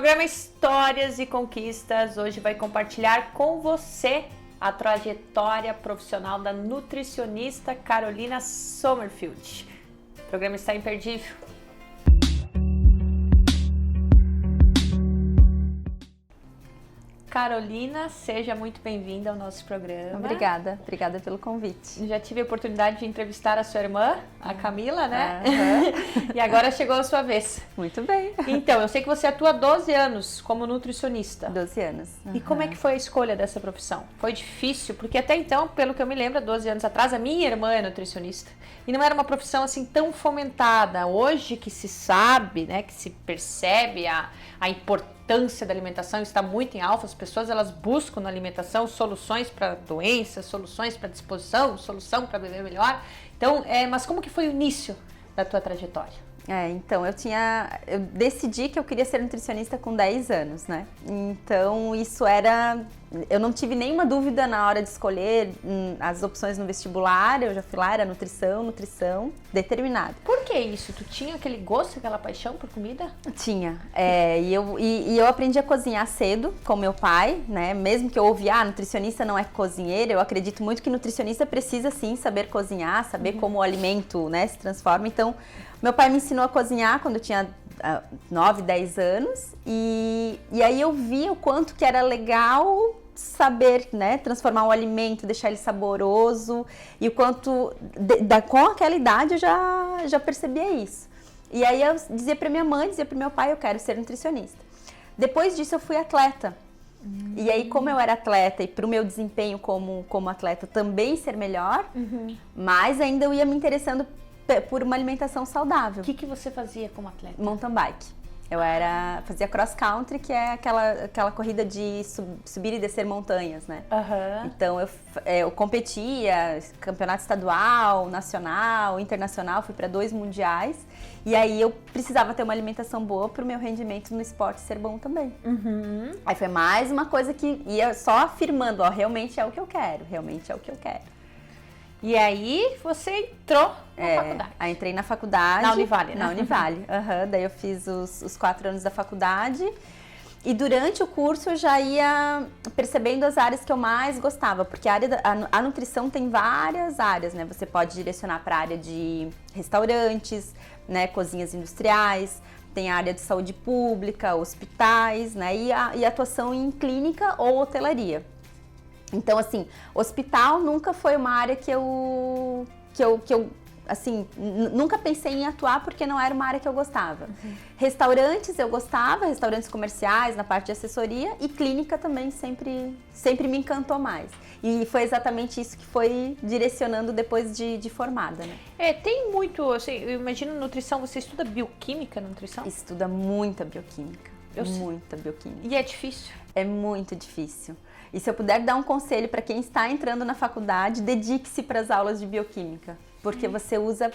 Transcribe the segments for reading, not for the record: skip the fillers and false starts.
programa Histórias e Conquistas hoje vai compartilhar com você a trajetória profissional da nutricionista Carolina Sommerfeld. O programa está imperdível. Carolina, seja muito bem-vinda ao nosso programa. Obrigada pelo convite. Já tive a oportunidade de entrevistar a sua irmã, a Camila, né? Uhum. E agora chegou a sua vez. Muito bem. Então, eu sei que você atua há 12 anos como nutricionista. 12 anos. Uhum. E como é que foi a escolha dessa profissão? Foi difícil? Porque até então, pelo que eu me lembro, 12 anos atrás, a minha irmã é nutricionista. E não era uma profissão assim tão fomentada. Hoje que se sabe, né, que se percebe a importância da alimentação, está muito em alta. As pessoas elas buscam na alimentação soluções para doenças, soluções para disposição, solução para viver melhor. Então, mas como que foi o início da tua trajetória? Então, eu decidi que eu queria ser nutricionista com 10 anos, né? Então, eu não tive nenhuma dúvida na hora de escolher as opções no vestibular, eu já fui lá, era nutrição, determinada. Por que isso? Tu tinha aquele gosto, aquela paixão por comida? Tinha, e eu aprendi a cozinhar cedo com meu pai, né? Mesmo que eu ouvi, nutricionista não é cozinheira, eu acredito muito que nutricionista precisa sim saber cozinhar, saber como o alimento, né, se transforma, então... Meu pai me ensinou a cozinhar quando eu tinha 9, 10 anos e aí eu vi o quanto que era legal saber, né, transformar um alimento, deixar ele saboroso e o quanto, com aquela idade eu já percebia isso. E aí eu dizia para minha mãe, dizia para meu pai, eu quero ser nutricionista. Depois disso eu fui atleta. E aí, como eu era atleta e para o meu desempenho como atleta também ser melhor, mais ainda eu ia me interessando por uma alimentação saudável. O que você fazia como atleta? Mountain bike. Eu fazia cross country, que é aquela corrida de subir e descer montanhas, né? Uhum. Então eu competia, campeonato estadual, nacional, internacional, fui para 2 mundiais. E aí eu precisava ter uma alimentação boa para o meu rendimento no esporte ser bom também. Uhum. Aí foi mais uma coisa que ia só afirmando, realmente é o que eu quero, realmente é o que eu quero. E aí você entrou na faculdade? Aí entrei na faculdade. Na Univale, né? Na Univale, Daí eu fiz os 4 anos da faculdade. E durante o curso eu já ia percebendo as áreas que eu mais gostava. Porque a nutrição tem várias áreas, né? Você pode direcionar para a área de restaurantes, né? Cozinhas industriais. Tem a área de saúde pública, hospitais, né? E atuação em clínica ou hotelaria. Então, assim, hospital nunca foi uma área que eu assim, nunca pensei em atuar porque não era uma área que eu gostava. Restaurantes eu gostava, restaurantes comerciais, na parte de assessoria, e clínica também sempre me encantou mais. E foi exatamente isso que foi direcionando depois de formada, né? Tem muito, assim, eu imagino nutrição, você estuda bioquímica na nutrição? Estuda muita bioquímica, muita bioquímica. E é difícil? É muito difícil. E se eu puder dar um conselho para quem está entrando na faculdade, dedique-se para as aulas de bioquímica, porque você usa...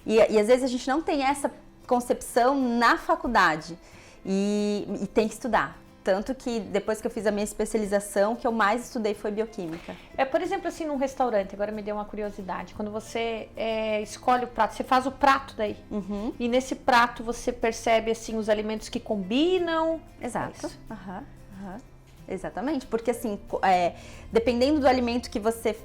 E às vezes a gente não tem essa concepção na faculdade e tem que estudar. Tanto que depois que eu fiz a minha especialização, o que eu mais estudei foi bioquímica. Por exemplo, assim, num restaurante, agora me deu uma curiosidade, quando você escolhe o prato, você faz o prato daí, e nesse prato você percebe, assim, os alimentos que combinam? Exato. Exatamente, porque assim, dependendo do alimento que você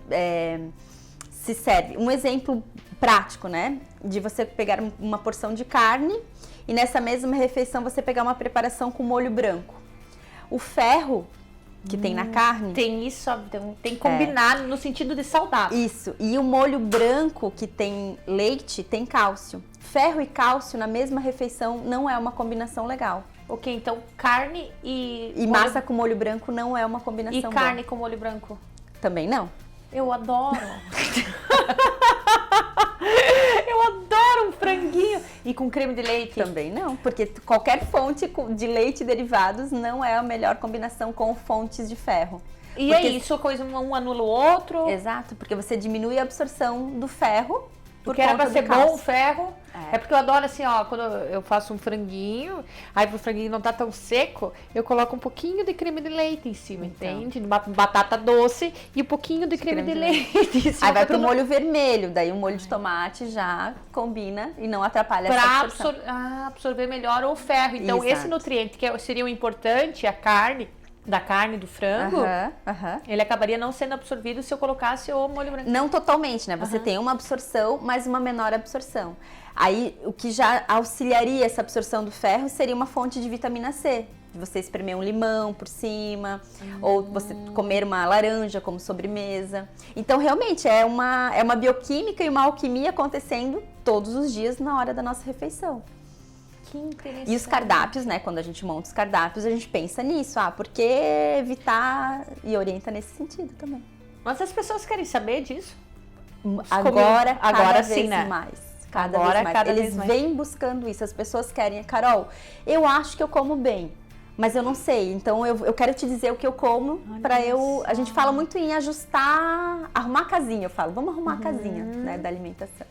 se serve, um exemplo prático, né, de você pegar uma porção de carne e nessa mesma refeição você pegar uma preparação com molho branco. O ferro que tem na carne... Tem isso, tem que combinar no sentido de saudável. Isso, e o molho branco que tem leite tem cálcio. Ferro e cálcio na mesma refeição não é uma combinação legal. Ok, então carne e massa com molho branco não é uma combinação boa. E carne com molho branco? Também não. Eu adoro. Eu adoro um franguinho. E com creme de leite? Também não, porque qualquer fonte de leite e derivados não é a melhor combinação com fontes de ferro. E porque... aí, isso coisa um anula o outro? Exato, porque você diminui a absorção do ferro Porque era pra ser bom o ferro. É. É porque eu adoro assim, ó, quando eu faço um franguinho, aí pro franguinho não tá tão seco, eu coloco um pouquinho de creme de leite em cima, entende? Batata doce e um pouquinho de creme de leite em cima. Aí vai pro molho vermelho, daí o molho de tomate já combina e não atrapalha essa absorção. Absorver melhor o ferro. Então, esse nutriente que seria o importante, a carne, da carne do frango, ele acabaria não sendo absorvido se eu colocasse o molho branco. Não totalmente, né? Você tem uma absorção, mas uma menor absorção. Aí, o que já auxiliaria essa absorção do ferro seria uma fonte de vitamina C. Você espremer um limão por cima, ou você comer uma laranja como sobremesa. Então, realmente, é uma bioquímica e uma alquimia acontecendo todos os dias na hora da nossa refeição. Que interessante. E os cardápios, né? Quando a gente monta os cardápios, a gente pensa nisso. Por que evitar e orienta nesse sentido também. Mas as pessoas querem saber disso? Agora cada sim, vez né? mais. Cada vez mais. Eles vêm buscando isso. As pessoas querem. Carol, eu acho que eu como bem, mas eu não sei. Então eu quero te dizer o que eu como para eu. A gente fala muito em ajustar, arrumar a casinha. Eu falo, vamos arrumar a casinha, né, da alimentação.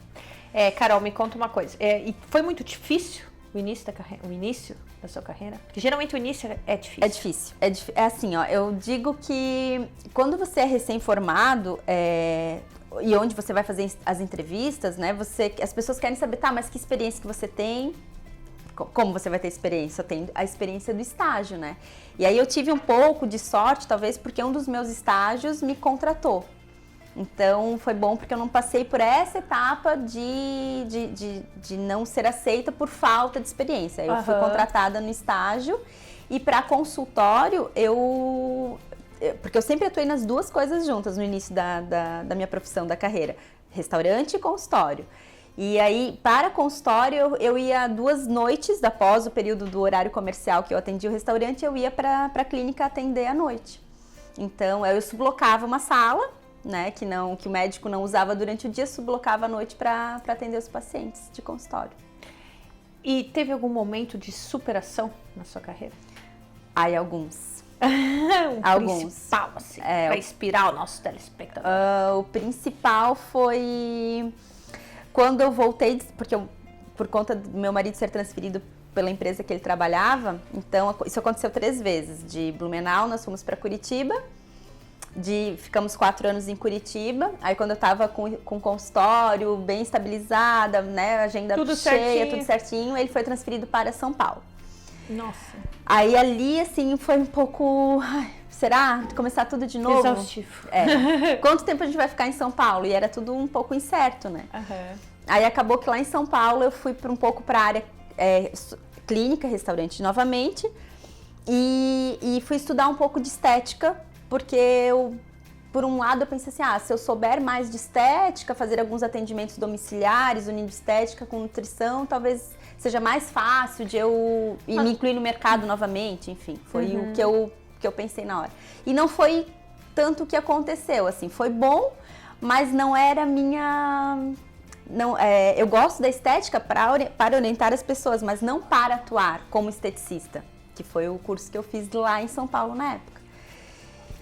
Carol, me conta uma coisa. E foi muito difícil o início da sua carreira? Porque geralmente o início é difícil. É difícil. É assim, ó. Eu digo que quando você é recém-formado, e onde você vai fazer as entrevistas, né? As pessoas querem saber, tá, mas que experiência que você tem? Como você vai ter experiência? Eu tenho a experiência do estágio, né? E aí eu tive um pouco de sorte, talvez porque um dos meus estágios me contratou. Então foi bom porque eu não passei por essa etapa de não ser aceita por falta de experiência. Eu fui contratada no estágio e para consultório porque eu sempre atuei nas duas coisas juntas no início da minha profissão, da carreira. Restaurante e consultório. E aí, para consultório, eu ia 2 noites, após o período do horário comercial que eu atendia o restaurante, eu ia para a clínica atender à noite. Então, eu sublocava uma sala, né, que o médico não usava durante o dia, sublocava à noite para atender os pacientes de consultório. E teve algum momento de superação na sua carreira? Alguns. Alguns. Principal, assim, para inspirar o nosso telespectador. O principal foi quando eu voltei, porque por conta do meu marido ser transferido pela empresa que ele trabalhava, então isso aconteceu 3 vezes. De Blumenau, nós fomos para Curitiba, ficamos 4 anos em Curitiba, aí quando eu estava com consultório bem estabilizada, né, agenda tudo cheia, tudo certinho, ele foi transferido para São Paulo. Nossa. Aí ali, assim, foi um pouco... será? Começar tudo de novo? Exaustivo. Quanto tempo a gente vai ficar em São Paulo? E era tudo um pouco incerto, né? Aí acabou que lá em São Paulo eu fui um pouco para a área clínica, restaurante novamente. E fui estudar um pouco de estética, porque por um lado eu pensei assim, se eu souber mais de estética, fazer alguns atendimentos domiciliares, unindo estética com nutrição, talvez seja mais fácil de eu me incluir no mercado novamente, enfim, foi o que eu pensei na hora. E não foi tanto o que aconteceu, assim, foi bom, mas não era eu gosto da estética para orientar as pessoas, mas não para atuar como esteticista, que foi o curso que eu fiz lá em São Paulo na época.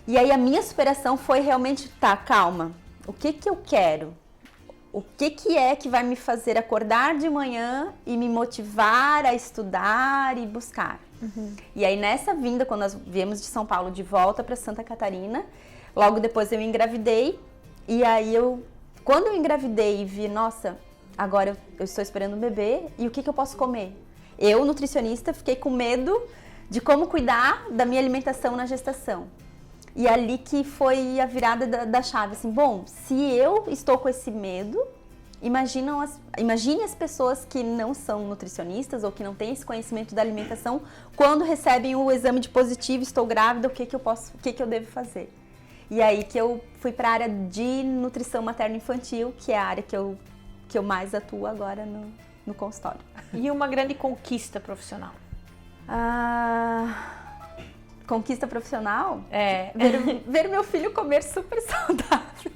E aí a minha superação foi realmente, calma, o que eu quero? O que é que vai me fazer acordar de manhã e me motivar a estudar e buscar? E aí nessa vinda, quando nós viemos de São Paulo de volta para Santa Catarina, logo depois eu engravidei. E aí quando eu engravidei e vi, nossa, agora eu estou esperando um bebê e o que eu posso comer? Eu, nutricionista, fiquei com medo de como cuidar da minha alimentação na gestação. E ali que foi a virada da chave, assim, bom, se eu estou com esse medo, imagine as pessoas que não são nutricionistas ou que não têm esse conhecimento da alimentação, quando recebem o exame de positivo, estou grávida, o que eu devo fazer? E aí que eu fui para a área de nutrição materno-infantil, que é a área que eu mais atuo agora no consultório. E uma grande conquista profissional? Conquista profissional? Ver meu filho comer super saudável.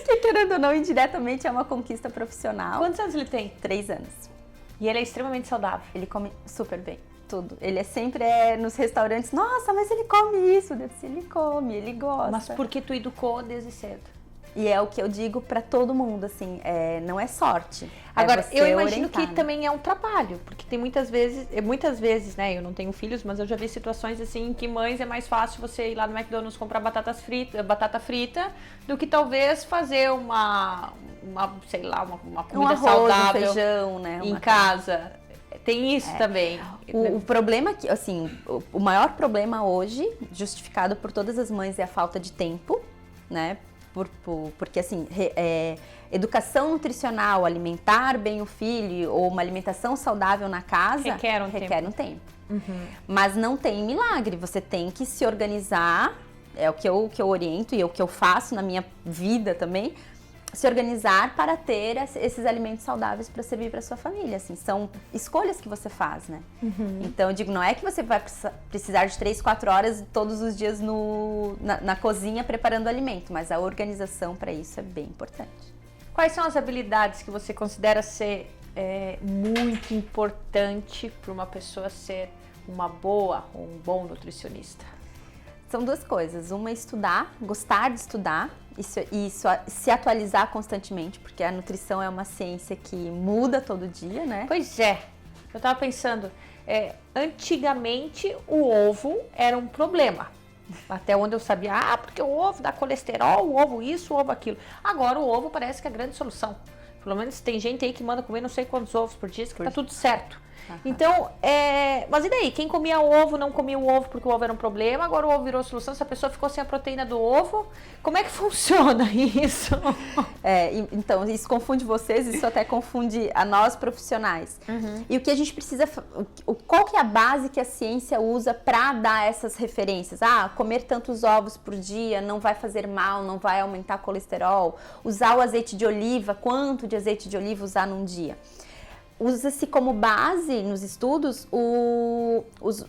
Que, querendo ou não, indiretamente é uma conquista profissional. Quantos anos ele tem? 3 anos. E ele é extremamente saudável? Ele come super bem, tudo. Ele sempre nos restaurantes, nossa, mas ele come isso. Ele come, ele gosta. Mas porque tu educou desde cedo? E é o que eu digo para todo mundo, assim, não é sorte. Agora, você eu imagino orientar, que né? também é um trabalho, porque tem muitas vezes, né, eu não tenho filhos, mas eu já vi situações assim, em que mães é mais fácil você ir lá no McDonald's comprar batata frita, do que talvez fazer sei lá, uma comida arroz, saudável, feijão, né? em casa. Tem isso também. O problema que, assim, o maior problema hoje, justificado por todas as mães, é a falta de tempo, né? Porque, assim, educação nutricional, alimentar bem o filho ou uma alimentação saudável na casa requer um tempo. Mas não tem milagre, você tem que se organizar, é o que eu oriento e é o que eu faço na minha vida também, se organizar para ter esses alimentos saudáveis para servir para sua família, assim, são escolhas que você faz, né? Então, eu digo, não é que você vai precisar de 3, 4 horas todos os dias na cozinha preparando o alimento, mas a organização para isso é bem importante. Quais são as habilidades que você considera ser muito importante para uma pessoa ser uma boa ou um bom nutricionista? São duas coisas, uma é estudar, gostar de estudar e se atualizar constantemente, porque a nutrição é uma ciência que muda todo dia, né? Pois é, eu tava pensando, antigamente o ovo era um problema, até onde eu sabia, porque o ovo dá colesterol, o ovo isso, o ovo aquilo. Agora o ovo parece que é a grande solução, pelo menos tem gente aí que manda comer não sei quantos ovos por dia, que tá tudo certo. Então, mas e daí? Quem comia ovo não comia o ovo porque o ovo era um problema, agora o ovo virou solução, se a pessoa ficou sem a proteína do ovo, como é que funciona isso? Então, isso confunde vocês, isso até confunde a nós profissionais. E o que a gente precisa, qual que é a base que a ciência usa para dar essas referências? Comer tantos ovos por dia não vai fazer mal, não vai aumentar colesterol, usar o azeite de oliva, quanto de azeite de oliva usar num dia? Usa-se como base nos estudos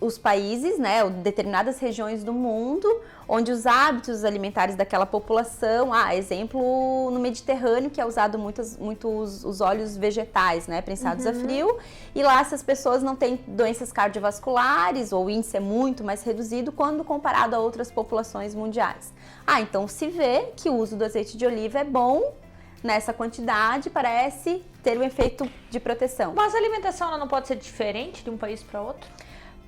os países, né, determinadas regiões do mundo, onde os hábitos alimentares daquela população, exemplo no Mediterrâneo, que é usado muito os óleos vegetais, né, prensados a frio, e lá essas pessoas não têm doenças cardiovasculares, ou o índice é muito mais reduzido quando comparado a outras populações mundiais. Então se vê que o uso do azeite de oliva é bom, nessa quantidade, parece ter um efeito de proteção. Mas a alimentação ela não pode ser diferente de um país para outro?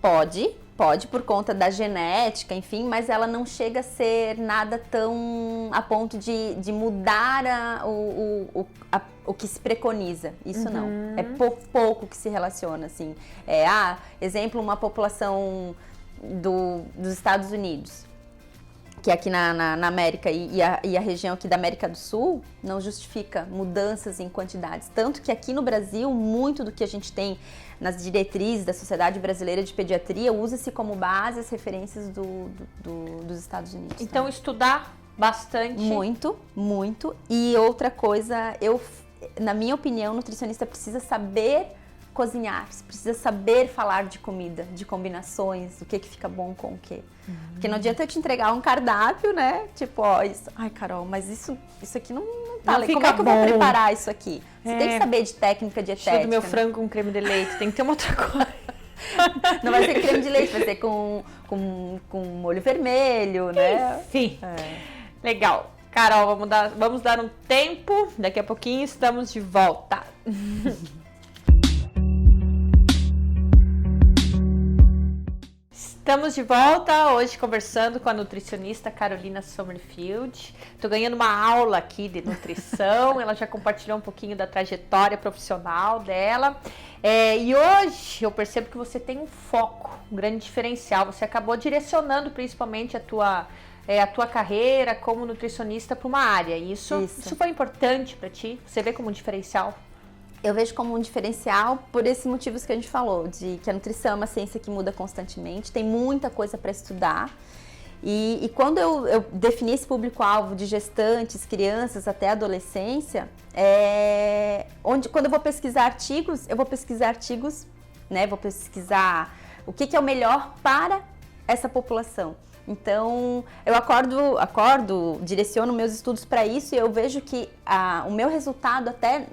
Pode por conta da genética, enfim, mas ela não chega a ser nada tão a ponto de mudar o que se preconiza. Isso não. É pouco que se relaciona, assim. Exemplo, uma população dos Estados Unidos, que aqui na América e a região aqui da América do Sul não justifica mudanças em quantidades. Tanto que aqui no Brasil, muito do que a gente tem nas diretrizes da Sociedade Brasileira de Pediatria usa-se como base as referências dos Estados Unidos. Então, estudar bastante. Muito, muito. E outra coisa, na minha opinião, o nutricionista precisa saber cozinhar, você precisa saber falar de comida, de combinações, o que fica bom com o quê. Porque não adianta eu te entregar um cardápio, né? Tipo, isso. Ai, Carol, mas isso aqui não tá legal. Como é que eu vou preparar isso aqui? Você tem que saber de técnica dietética. Estilo do meu frango com creme de leite, tem que ter uma outra coisa. Não vai ser creme de leite, vai ser com molho vermelho, né? Enfim, legal. Carol, vamos dar um tempo, daqui a pouquinho estamos de volta. Estamos de volta hoje conversando com a nutricionista Carolina Sommerfeld. Estou ganhando uma aula aqui de nutrição, ela já compartilhou um pouquinho da trajetória profissional dela. E hoje eu percebo que você tem um foco, um grande diferencial. Você acabou direcionando principalmente a tua carreira como nutricionista para uma área. Isso foi importante para ti? Você vê como um diferencial? Eu vejo como um diferencial por esses motivos que a gente falou, de que a nutrição é uma ciência que muda constantemente, tem muita coisa para estudar. E quando eu defini esse público-alvo de gestantes, crianças até adolescência, quando eu vou pesquisar artigos, né? Vou pesquisar o que é o melhor para essa população. Então, eu acordo, direciono meus estudos para isso e eu vejo que o meu resultado até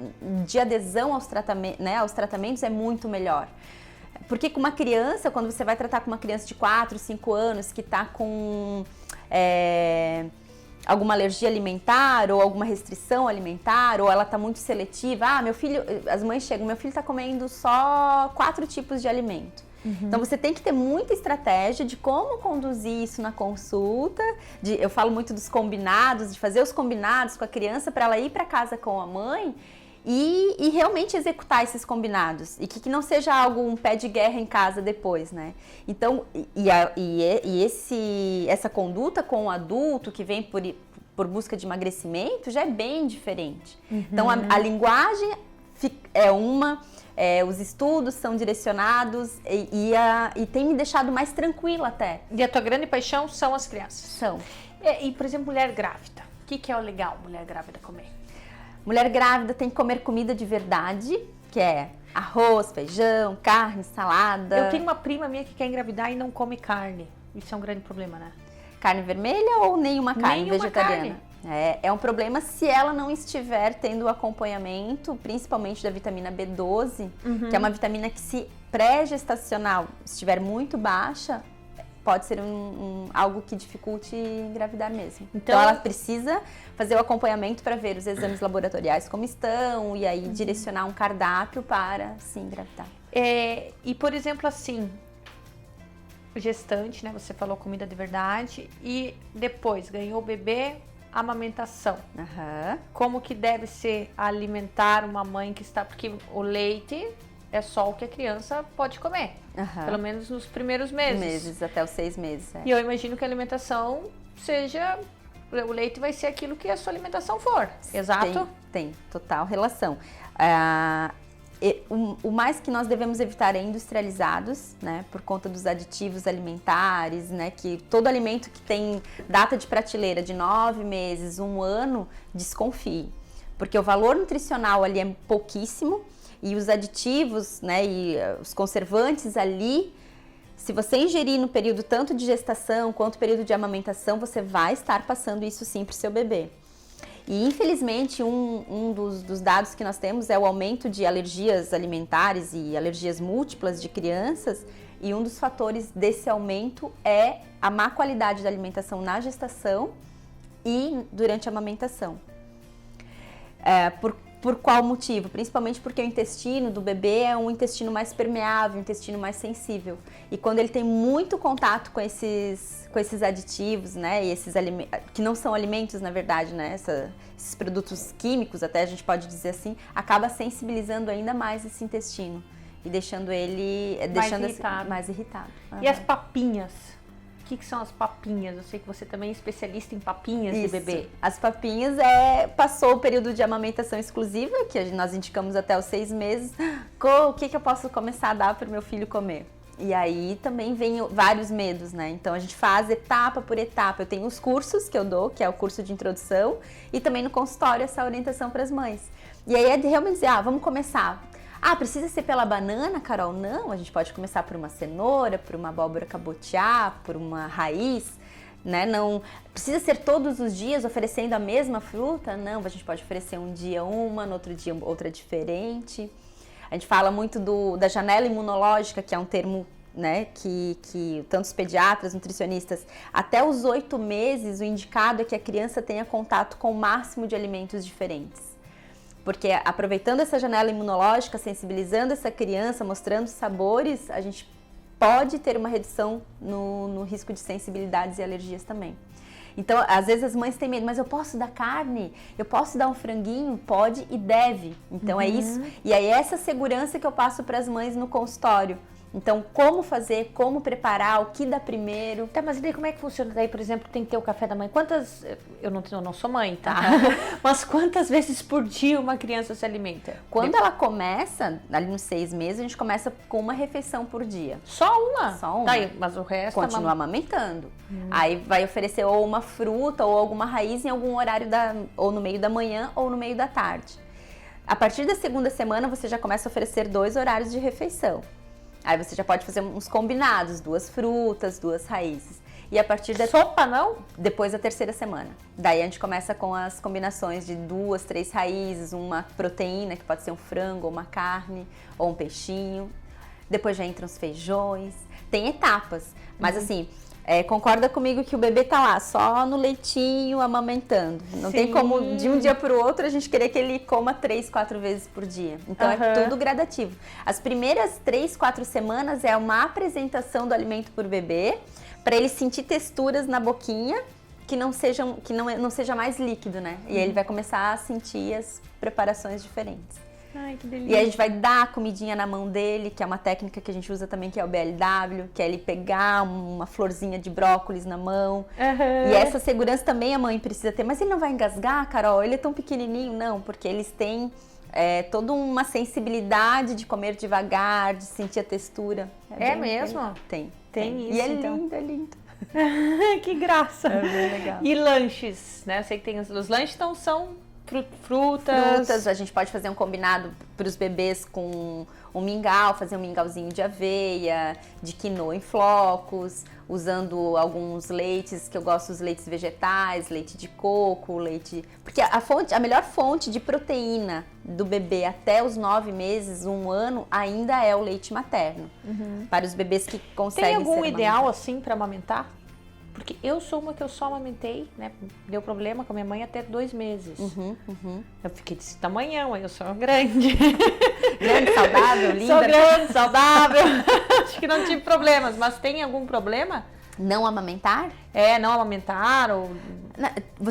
de adesão aos tratamentos é muito melhor. Porque com uma criança, quando você vai tratar com uma criança de 4, 5 anos que está com alguma alergia alimentar ou alguma restrição alimentar, ou ela está muito seletiva. Ah, meu filho, as mães chegam, meu filho está comendo só 4 tipos de alimento. Então você tem que ter muita estratégia de como conduzir isso na consulta. Eu falo muito dos combinados, de fazer os combinados com a criança para ela ir para casa com a mãe e realmente executar esses combinados. E que não seja algo, um pé de guerra em casa depois, né? Então, essa conduta com o adulto que vem por busca de emagrecimento já é bem diferente. Então a linguagem é uma... os estudos são direcionados e tem me deixado mais tranquila até. E a tua grande paixão são as crianças? São. E por exemplo, mulher grávida. O que é o legal mulher grávida comer? Mulher grávida tem que comer comida de verdade, que é arroz, feijão, carne, salada. Eu tenho uma prima minha que quer engravidar e não come carne. Isso é um grande problema, né? Carne vermelha ou nenhuma carne vegetariana? Carne. É um problema se ela não estiver tendo o acompanhamento, principalmente da vitamina B12, que é uma vitamina que, se pré-gestacional estiver muito baixa, pode ser algo que dificulte engravidar mesmo. Então ela precisa fazer o acompanhamento para ver os exames laboratoriais como estão e aí direcionar um cardápio para, sim, engravidar. E, por exemplo, assim, gestante, né? Você falou comida de verdade e depois ganhou o bebê... amamentação. Como que deve ser alimentar uma mãe que está... Porque o leite é só o que a criança pode comer. Pelo menos nos primeiros meses. Até os 6 meses. E eu imagino que a alimentação seja... O leite vai ser aquilo que a sua alimentação for. Exato? Tem total relação. O mais que nós devemos evitar é industrializados, né, por conta dos aditivos alimentares, né, que todo alimento que tem data de prateleira de 9 meses, 1 ano, desconfie, porque o valor nutricional ali é pouquíssimo e os aditivos, né, e os conservantes ali, se você ingerir no período tanto de gestação quanto período de amamentação, você vai estar passando isso sim para o seu bebê. E, infelizmente, um dos dados que nós temos é o aumento de alergias alimentares e alergias múltiplas de crianças, e um dos fatores desse aumento é a má qualidade da alimentação na gestação e durante a amamentação. Por qual motivo? Principalmente porque o intestino do bebê é um intestino mais permeável, um intestino mais sensível. E quando ele tem muito contato com esses aditivos, né, e esses que não são alimentos, na verdade, né, esses produtos químicos, até a gente pode dizer assim, acaba sensibilizando ainda mais esse intestino e deixando ele mais irritado. E as papinhas? O que são as papinhas? Eu sei que você também é especialista em papinhas de bebê. As papinhas passou o período de amamentação exclusiva, que nós indicamos até os 6 meses. O que eu posso começar a dar para o meu filho comer? E aí também vem vários medos, né? Então a gente faz etapa por etapa. Eu tenho os cursos que eu dou, que é o curso de introdução, e também no consultório essa orientação para as mães. E aí é de realmente dizer, vamos começar. Precisa ser pela banana, Carol? Não, a gente pode começar por uma cenoura, por uma abóbora cabotiá, por uma raiz, né? Não precisa ser todos os dias oferecendo a mesma fruta? Não, a gente pode oferecer um dia uma, no outro dia outra diferente. A gente fala muito da janela imunológica, que é um termo, né, que tanto os pediatras, nutricionistas, até os 8 meses, o indicado é que a criança tenha contato com o máximo de alimentos diferentes. Porque aproveitando essa janela imunológica, sensibilizando essa criança, mostrando sabores, a gente pode ter uma redução no risco de sensibilidades e alergias também. Então, às vezes as mães têm medo, mas eu posso dar carne? Eu posso dar um franguinho? Pode e deve. Então é isso. E aí essa segurança que eu passo para as mães no consultório. Então, como fazer, como preparar, o que dá primeiro. Tá, mas e daí como é que funciona? Daí, por exemplo, tem que ter o café da manhã. Eu não sou mãe, tá? Mas quantas vezes por dia uma criança se alimenta? Quando ela começa, ali nos 6 meses, a gente começa com uma refeição por dia. Só uma? Só uma. Tá aí, mas o resto... Continua amamentando. Aí vai oferecer ou uma fruta ou alguma raiz em algum horário, ou no meio da manhã ou no meio da tarde. A partir da 2ª semana, você já começa a oferecer 2 horários de refeição. Aí você já pode fazer uns combinados, 2 frutas, 2 raízes. E a partir da... Sopa, não? Depois da 3ª semana. Daí a gente começa com as combinações de 2, 3 raízes, uma proteína, que pode ser um frango, ou uma carne, ou um peixinho. Depois já entram os feijões. Tem etapas, mas assim... concorda comigo que o bebê tá lá, só no leitinho, amamentando. Não tem como, de um dia para o outro, a gente querer que ele coma 3, 4 vezes por dia. Então, é tudo gradativo. As primeiras 3, 4 semanas é uma apresentação do alimento por bebê, para ele sentir texturas na boquinha que não seja mais líquido, né? E aí ele vai começar a sentir as preparações diferentes. Ai, que delícia. E aí a gente vai dar a comidinha na mão dele, que é uma técnica que a gente usa também, que é o BLW, que é ele pegar uma florzinha de brócolis na mão. E essa segurança também a mãe precisa ter. Mas ele não vai engasgar, Carol? Ele é tão pequenininho? Não, porque eles têm toda uma sensibilidade de comer devagar, de sentir a textura. É mesmo? Tem isso, e é então. lindo, é lindo. Que graça. É bem legal. E lanches, né? Eu sei que tem os lanches, então são frutas. A gente pode fazer um combinado para os bebês com um mingau, fazer um mingauzinho de aveia, de quinoa em flocos, usando alguns leites, que eu gosto dos leites vegetais, leite de coco, leite... Porque a melhor fonte de proteína do bebê até os 9 meses, 1 ano, ainda é o leite materno. Para os bebês que conseguem Tem algum ser ideal assim para amamentar? Porque eu sou uma que eu só amamentei, né? Deu problema com a minha mãe até 2 meses. Eu fiquei desse tamanhão, aí eu sou grande. Grande, saudável, linda. Sou grande, saudável. Acho que não tive problemas, mas tem algum problema? Não amamentar? Não amamentar ou...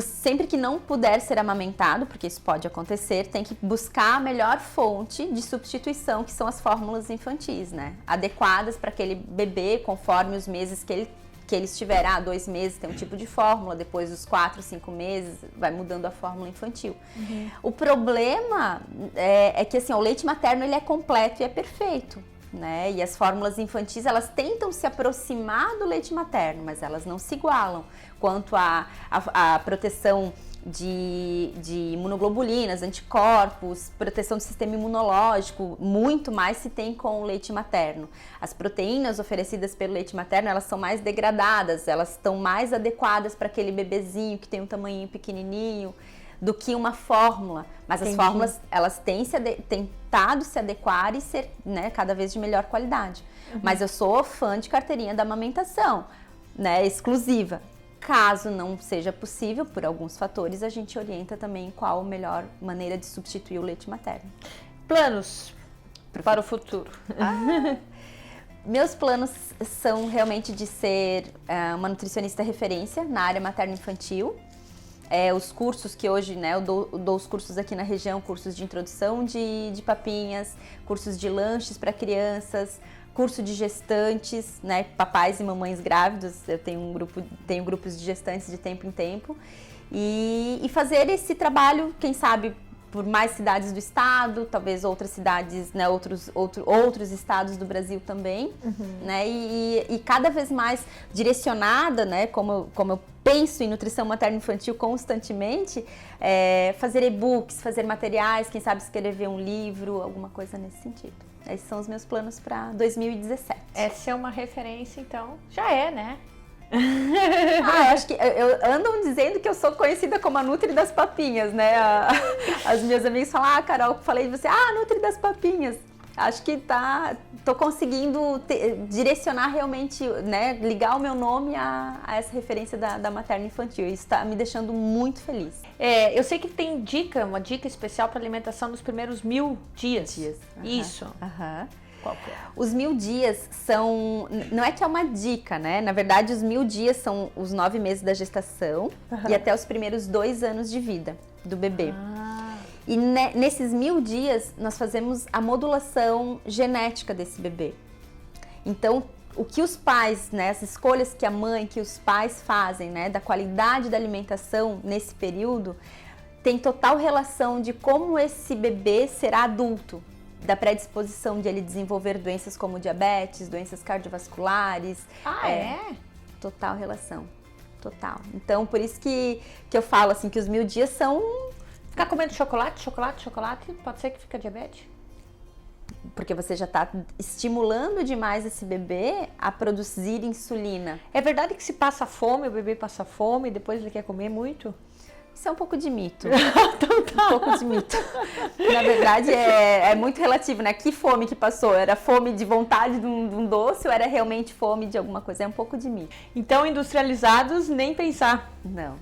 Sempre que não puder ser amamentado, porque isso pode acontecer, tem que buscar a melhor fonte de substituição, que são as fórmulas infantis, né? Adequadas para aquele bebê, conforme os meses que ele estiver. 2 meses tem um tipo de fórmula, depois dos 4, 5 meses vai mudando a fórmula infantil. O problema é que assim, o leite materno ele é completo e é perfeito, né? E as fórmulas infantis, elas tentam se aproximar do leite materno, mas elas não se igualam quanto à proteção de imunoglobulinas, anticorpos, proteção do sistema imunológico, muito mais se tem com o leite materno. As proteínas oferecidas pelo leite materno, elas são mais degradadas, elas estão mais adequadas para aquele bebezinho que tem um tamanhinho pequenininho, do que uma fórmula. Mas as fórmulas, elas têm tentado se adequar e ser, né, cada vez de melhor qualidade. Mas eu sou fã de carteirinha da amamentação, né, exclusiva. Caso não seja possível, por alguns fatores, a gente orienta também qual a melhor maneira de substituir o leite materno. Planos para o futuro? Meus planos são realmente de ser uma nutricionista referência na área materno-infantil. Os cursos que hoje, né, eu dou os cursos aqui na região, cursos de introdução de papinhas, cursos de lanches para crianças, curso de gestantes, né, papais e mamães grávidos. Eu tenho grupos de gestantes de tempo em tempo, e fazer esse trabalho, quem sabe, por mais cidades do estado, talvez outras cidades, né, outros estados do Brasil também, né, e cada vez mais direcionada, né, como eu penso em nutrição materno-infantil constantemente, fazer e-books, fazer materiais, quem sabe escrever um livro, alguma coisa nesse sentido. Esses são os meus planos para 2017. Essa é uma referência, então, já é, né? Eu acho que andam dizendo que eu sou conhecida como a Nutri das Papinhas, né? As minhas amigas falam, Carol, falei de você, Nutri das Papinhas. Acho que tô conseguindo direcionar realmente, né, ligar o meu nome a essa referência da materno-infantil. Isso está me deixando muito feliz. Eu sei que tem uma dica especial para alimentação nos primeiros 1000 dias. Isso. Qual que é? Os 1000 dias não é que é uma dica, né? Na verdade, os 1000 dias são os 9 meses da gestação e até os primeiros 2 anos de vida do bebê. E nesses 1000 dias, nós fazemos a modulação genética desse bebê. Então, o que os pais, né, as escolhas que os pais fazem, né, da qualidade da alimentação nesse período, tem total relação de como esse bebê será adulto, da predisposição de ele desenvolver doenças como diabetes, doenças cardiovasculares. Total relação, total. Então, por isso que eu falo assim, que os 1000 dias são... Ficar comendo chocolate, pode ser que fique diabetes? Porque você já está estimulando demais esse bebê a produzir insulina. É verdade que se passa fome, o bebê passa fome e depois ele quer comer muito? Isso é um pouco de mito. Então tá. Um pouco de mito. Na verdade, é muito relativo, né? Que fome que passou? Era fome de vontade de um doce ou era realmente fome de alguma coisa? É um pouco de mito. Então, industrializados, nem pensar. Não.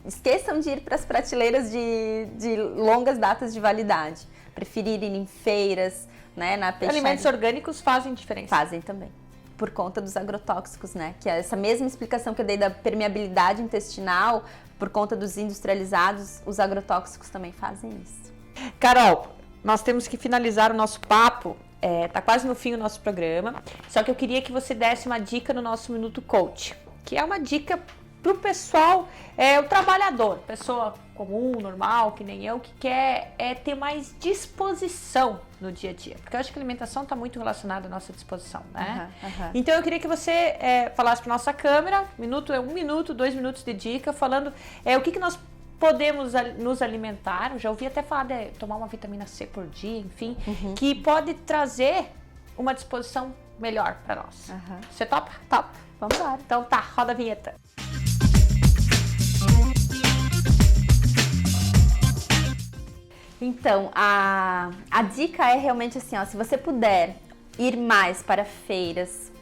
Esqueçam de ir para as prateleiras de longas datas de validade. Preferir ir em feiras, né? Na peixaria. Alimentos orgânicos fazem diferença. Fazem também. Por conta dos agrotóxicos, né? Que é essa mesma explicação que eu dei da permeabilidade intestinal, por conta dos industrializados, os agrotóxicos também fazem isso. Carol, nós temos que finalizar o nosso papo. Tá quase no fim o nosso programa. Só que eu queria que você desse uma dica no nosso Minuto Coach, que é uma dica pro pessoal, o trabalhador, pessoa comum, normal, que nem eu, que quer ter mais disposição no dia a dia. Porque eu acho que a alimentação está muito relacionada à nossa disposição, né? Então eu queria que você falasse para nossa câmera, 1 minuto, 2 minutos de dica, falando o que nós podemos nos alimentar. Eu já ouvi até falar de tomar uma vitamina C por dia, enfim, que pode trazer uma disposição melhor para nós. Você topa? Top. Vamos lá. Então tá, roda a vinheta. Então, a dica é realmente assim, ó, se você puder ir mais para feiras,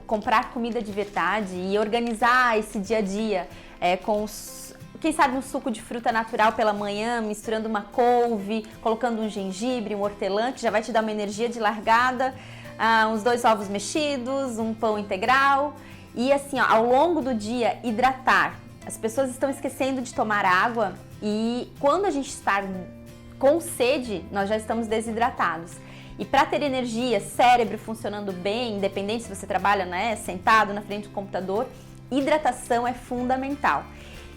comprar comida de verdade e organizar esse dia a dia com quem sabe um suco de fruta natural pela manhã, misturando uma couve, colocando um gengibre, um hortelã, que já vai te dar uma energia de largada, uns 2 ovos mexidos, um pão integral e assim, ó, ao longo do dia, hidratar. As pessoas estão esquecendo de tomar água e quando a gente está com sede, nós já estamos desidratados. E para ter energia, cérebro funcionando bem, independente se você trabalha, né, sentado na frente do computador, hidratação é fundamental.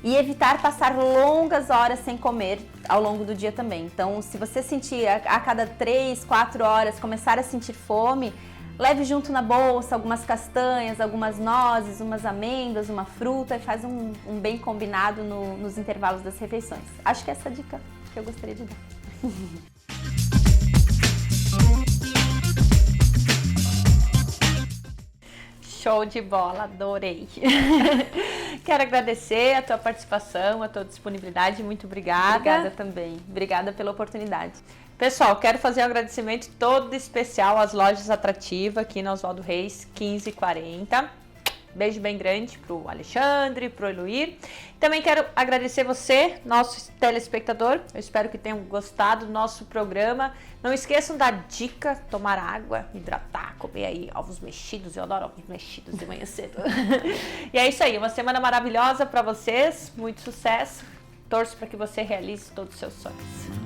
E evitar passar longas horas sem comer ao longo do dia também. Então, se você sentir a cada 3, 4 horas começar a sentir fome, leve junto na bolsa algumas castanhas, algumas nozes, umas amêndoas, uma fruta e faz um bem combinado nos intervalos das refeições. Acho que é essa dica que eu gostaria de dar. Show de bola, adorei. Quero agradecer a tua participação, a tua disponibilidade, muito obrigada. Obrigada também, obrigada pela oportunidade. Pessoal, quero fazer um agradecimento todo especial às lojas Atrativa aqui na Oswaldo Reis 1540. Beijo bem grande pro Alexandre, pro Eloir. Também quero agradecer você, nosso telespectador. Eu espero que tenham gostado do nosso programa. Não esqueçam da dica, tomar água, hidratar, comer aí ovos mexidos. Eu adoro ovos mexidos de manhã cedo. E é isso aí, uma semana maravilhosa para vocês. Muito sucesso. Torço para que você realize todos os seus sonhos.